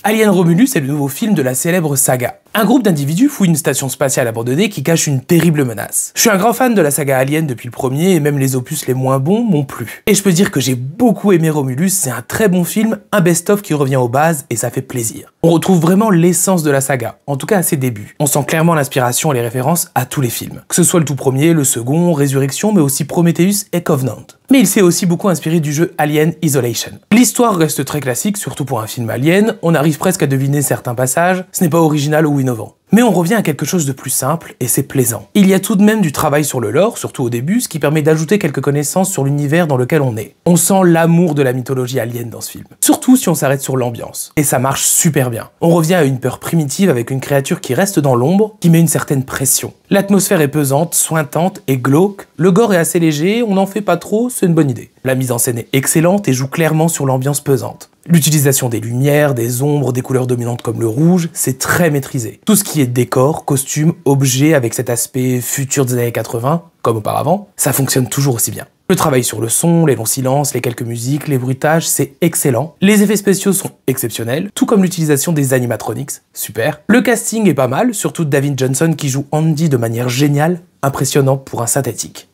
Alien Romulus est le nouveau film de la célèbre saga. Un groupe d'individus fouille une station spatiale abandonnée qui cache une terrible menace. Je suis un grand fan de la saga Alien depuis le premier et même les opus les moins bons m'ont plu. Et je peux dire que j'ai beaucoup aimé Romulus, c'est un très bon film, un best-of qui revient aux bases et ça fait plaisir. On retrouve vraiment l'essence de la saga, en tout cas à ses débuts. On sent clairement l'inspiration et les références à tous les films. Que ce soit le tout premier, le second, Résurrection, mais aussi Prometheus et Covenant. Mais il s'est aussi beaucoup inspiré du jeu Alien Isolation. L'histoire reste très classique, surtout pour un film Alien, on arrive presque à deviner certains passages, ce n'est pas original ou innovant. Mais on revient à quelque chose de plus simple, et c'est plaisant. Il y a tout de même du travail sur le lore, surtout au début, ce qui permet d'ajouter quelques connaissances sur l'univers dans lequel on est. On sent l'amour de la mythologie alien dans ce film. Surtout si on s'arrête sur l'ambiance. Et ça marche super bien. On revient à une peur primitive avec une créature qui reste dans l'ombre, qui met une certaine pression. L'atmosphère est pesante, sointante et glauque. Le gore est assez léger, on n'en fait pas trop, c'est une bonne idée. La mise en scène est excellente et joue clairement sur l'ambiance pesante. L'utilisation des lumières, des ombres, des couleurs dominantes comme le rouge, c'est très maîtrisé. Tout ce qui est décor, costume, objet avec cet aspect futur des années 80, comme auparavant, ça fonctionne toujours aussi bien. Le travail sur le son, les longs silences, les quelques musiques, les bruitages, c'est excellent. Les effets spéciaux sont exceptionnels, tout comme l'utilisation des animatronics, super. Le casting est pas mal, surtout David Johnson qui joue Andy de manière géniale, impressionnant pour un synthétique.